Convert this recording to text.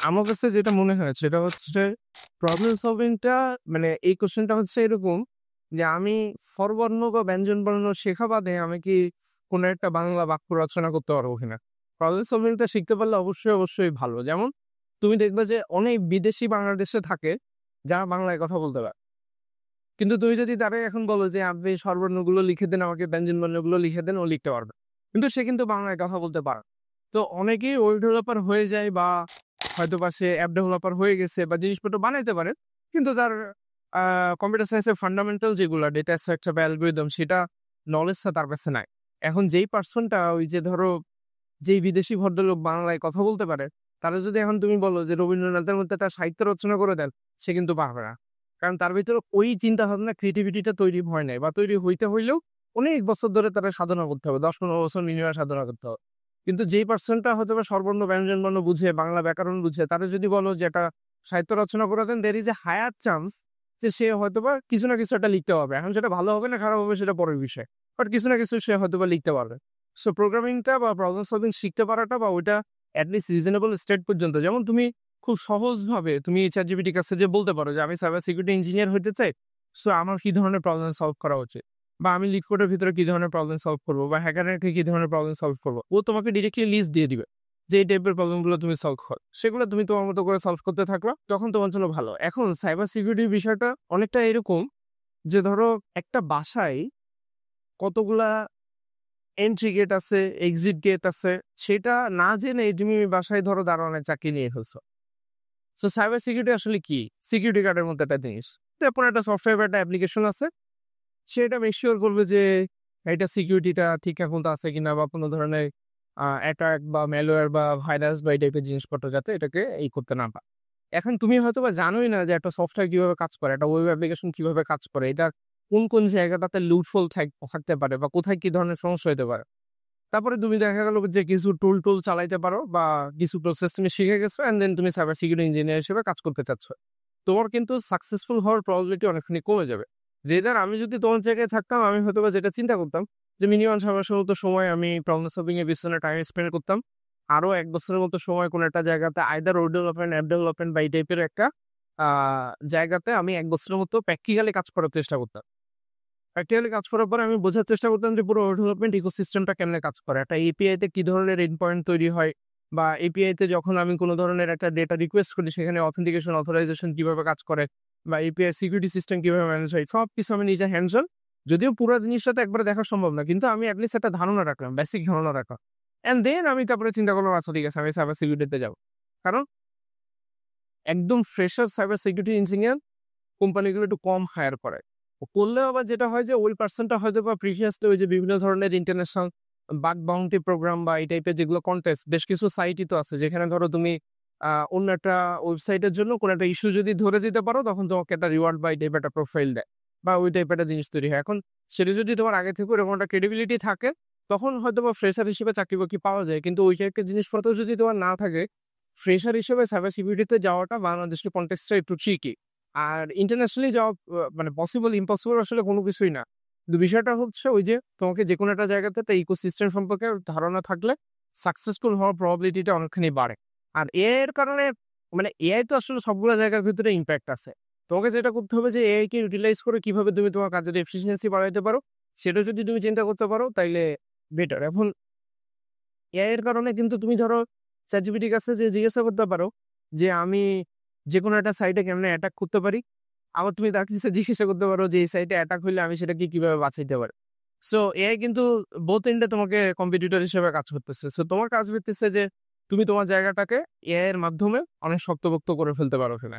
আমার কাছে যেটা মনে হয় সেটা হচ্ছে প্রবলেম সলভিংটা মানে এই কোয়েশ্চেনটা হচ্ছে এরকম যে আমি স্বরবর্ণ বা ব্যঞ্জনবর্ণ শেখা বাদে আমি কি কোনো একটা বাংলা বাক্য রচনা করতে পারবো কিনা? প্রবলেম সলভিংটা শিখতে পারলে অবশ্যই ভালো। যেমন তুমি দেখবা যে অনেক বিদেশী বাংলাদেশে থাকে যারা বাংলায় কথা বলতে পারে। কিন্তু তুমি যদি তারে এখন বলো যে আপনি স্বরবর্ণগুলো লিখে দেন আমাকে ব্যঞ্জনবর্ণগুলো লিখে দেন, ও লিখতে পারবে। কিন্তু সে কিন্তু বাংলায় কথা বলতে পারে। তো অনেকেই ওয়েব ডেভেলপার হয়ে যায় বা হয়তোবা সে অ্যাপ ডেভেলপার হয়ে গেছে বা জিনিসপত্র বানাইতে পারে। কিন্তু তার কম্পিউটার সায়েন্সের ফান্ডামেন্টাল যেগুলা ডেটা স্ট্রাকচার বা অ্যালগরিদম সেটা নলেজটা তার কাছে নাই। এখন যেই পারসনটা ওই যে ধরো যেই বিদেশি ভদ্রলোক বাংলায় কথা বলতে পারে, তারা যদি এখন তুমি বলো যে রবীন্দ্রনাথের মধ্যে একটা সাহিত্য রচনা করে দেন, সে কিন্তু পারবে না। কারণ তার ভিতরে ওই চিন্তা ভাবনা ক্রিয়েটিভিটিটা তৈরি হয় নাই বা তৈরি হইতে হইলেও অনেক বছর ধরে তারা সাধনা করতে হবে। ১০-১৫ বছর মিনিমাম সাধনা করতে হবে। কিন্তু যেই পার্সনটা হয়তোবা স্বরবর্ণ ব্যঞ্জনবর্ণ বুঝে, বাংলা ব্যাকরণ বুঝে, তারা যদি বলো যে একটা সাহিত্য রচনা করে দেন, there is a higher chance যে সে হয়তোবা কিছু না কিছু একটা লিখতে পারবে। এখন সেটা ভালো হবে না খারাপ হবে সেটা পরের বিষয়। বাট কিছু না কিছু সে হয়তোবা লিখতে পারবে। সো প্রোগ্রামিংটা বা প্রবলেম সলভিং শিখতে পারাটা বা ওইটা এটলিস্ট রিজনেবল স্টেট পর্যন্ত, যেমন তুমি খুব সহজভাবে তুমি ChatGPT কাছে যে বলতে পারো যে আমি সাইবার সিকিউরিটি ইঞ্জিনিয়ার হইতে চাই। সো আমার কি ধরনের প্রবলেম সলভ করা উচিত? বা আমি লিড কোডের ভিতরে কি ধরনের প্রবলেম সলভ করবো বা হ্যাকারের কি ধরনের প্রবলেম সলভ করবো? ও তোমাকে ডিরেক্টলি লিস্ট দিয়ে দিবে। যে এই টাইপের প্রবলেমগুলো তুমি সলভ করো। সেগুলো তুমি তোমার মতো করে সলভ করতে থাকবা। তখন তোমার জন্য ভালো। এখন সাইবার সিকিউরিটির বিষয়টা অনেকটা এরকম যে ধরো একটা বাসায় কতগুলা এন্ট্রি গেট আছে, এক্সিট গেট আছে, সেটা না জেনে তুমি বাসায় ধরো দারোয়ানের চাকরি নিয়ে ফেলছো। সো সাইবার সিকিউরিটি আসলে কি? সিকিউরিটি গার্ডের মতো একটা জিনিস। তো আপনার একটা সফটওয়্যার বা একটা অ্যাপ্লিকেশন আছে, সেটা মেক সিওর করবে যে এটা সিকিউরিটিটা ঠিকঠাক মতো আছে কিনা বা কোনো ধরনের অ্যাটাক বা ম্যালওয়্যার বা ভাইরাস বা এই টাইপের জিনিসপত্র যাতে এটাকে করতে না পারে। এখন তুমি হয়তোবা জানোই না যে একটা সফটওয়্যার কিভাবে কাজ করে, একটা ওয়েব অ্যাপ্লিকেশন কিভাবে কাজ করে, এটা কোন জায়গাটাতে লুপহোল থাকতে পারে বা কোথায় কি ধরনের সমস্যা হতে পারে। তারপরে তুমি দেখা গেল যে কিছু টুল চালাইতে পারো বা কিছু প্রসেস তুমি শিখে গেছো অ্যান্ড দেন তুমি সাইবার সিকিউরিটি ইঞ্জিনিয়ার হিসেবে কাজ করতে চাচ্ছ। তোমার কিন্তু সাকসেসফুল হওয়ার প্রবাবিলিটি অনেকখানি কমে যাবে। রেদার আমি যদি তোমার জায়গায় থাকতাম, আমি হয়তোবা যেটা চিন্তা করতাম যে মিনিমাম ৬ মাসের মতো সময় আমি প্রবলেম সলভিং এর পিছনে টাইম স্পেন্ড করতাম। আরো ১ বছরের মতো সময় কোনো একটা জায়গাতে either web development, app development বা এই টাইপের একটা আ জায়গাতে আমি ১ বছরের মতো প্র্যাকটিক্যালি কাজ করার চেষ্টা করতাম। প্র্যাকটিক্যালি কাজ করার পরে আমি বোঝার চেষ্টা করতাম যে পুরো ডেভেলপমেন্ট ইকোসিস্টেমটা কেমনে কাজ করে। একটা এপিআই তে কি ধরনের এন্ড পয়েন্ট তৈরি হয় বা এপিআই তে যখন আমি কোনো ধরনের একটা ডেটা রিকোয়েস্ট করি সেখানে অথেন্টিকেশন, অথরাইজেশন কিভাবে কাজ করে বা এপিআই সিকিউরিটি সিস্টেম কিভাবে ম্যানেজ হয়, সবকিছু আমি নিজে হ্যান্ডস অন। যদিও পুরো জিনিসটা তো একবারে দেখা সম্ভব না। কিন্তু আমি এটলিস্ট একটা ধারণা রাখলাম, বেসিক ধারণা রাখলাম। অ্যান্ড দেন আমি তারপরে চিন্তা করলাম আচ্ছা ঠিক আছে আমি সাইবার সিকিউরিটিতে যাবো। কারণ একদম ফ্রেশার সাইবার সিকিউরিটি ইঞ্জিনিয়ার কোম্পানিগুলো একটু কম হায়ার করে। করলেও আবার যেটা হয় যে ওই পারসনটা হয়তোবা প্রিভিয়াসলি ওই যে বিভিন্ন ধরনের ইন্টারন্যাশনাল বাগ বাউন্টি প্রোগ্রাম বা এই টাইপের যেগুলো কনটেস্ট, বেশ কিছু সাইটই তো আছে যেখানে ধরো তুমি অন্য একটা ওয়েবসাইটের জন্য কোনো একটা ইস্যু যদি ধরে দিতে পারো তখন তোমাকে একটা রিওয়ার্ড বা এই টাইপের একটা প্রোফাইল দেয় বা ওই টাইপের একটা জিনিস তৈরি হয়। এখন সেটা যদি তোমার আগে থেকে এরকম একটা ক্রেডিবিলিটি থাকে তখন হয়তোবা ফ্রেশার হিসেবে চাকরি বাকরি পাওয়া যায়। কিন্তু ওই টাইপের জিনিসপত্র যদি তোমার না থাকে, ফ্রেশার হিসেবে সাইবার সিকিউরিটিতে যাওয়াটা বাংলাদেশের কনটেক্সটে একটু ট্রিকি। আর ইন্টারন্যাশনালি যাওয়া মানে পসিবল ইম্পসিবল আসলে কোনো কিছুই না। কিন্তু বিষয়টা হচ্ছে ওই যে তোমাকে যেকোনো একটা জায়গাতে একটা ইকোসিস্টেম সম্পর্কে ধারণা থাকলে সাকসেসফুল হওয়ার প্রবাবিলিটিটা অনেকখানি বাড়ে। আর এআই এর কারণে মানে এআই তো আসলে সবগুলা জায়গার ভিতরে ইমপ্যাক্ট আছে। তোমাকে যেটা করতে হবে যে এআই কে ইউটিলাইজ করে কিভাবে তুমি তোমার কাজের এফিসিয়েন্সি বাড়াইতে পারো, সেটা যদি তুমি চিন্তা করতে পারো তাইলে বেটার। এখন এআই এর কারণে কিন্তু তুমি ধরো ChatGPT কাছে যে জিজ্ঞাসা করতে পারো যে আমি যেকোনো একটা সাইটে কেমনে অ্যাটাক করতে পারি। আবার তুমি তাকে জিজ্ঞাসা করতে পারো যে এই সাইটে অ্যাটাক হইলে আমি সেটাকে কিভাবে বাঁচাইতে পারি। সো এআই কিন্তু বোথ এন্ডে তোমাকে কম্পিটিটর হিসেবে কাজ করতেছে। সো তোমার কাজ হইতেছে যে তুমি তোমার জায়গাটাকে এআই এর মাধ্যমে অনেক শক্তপোক্ত করে ফেলতে পারো কিনা।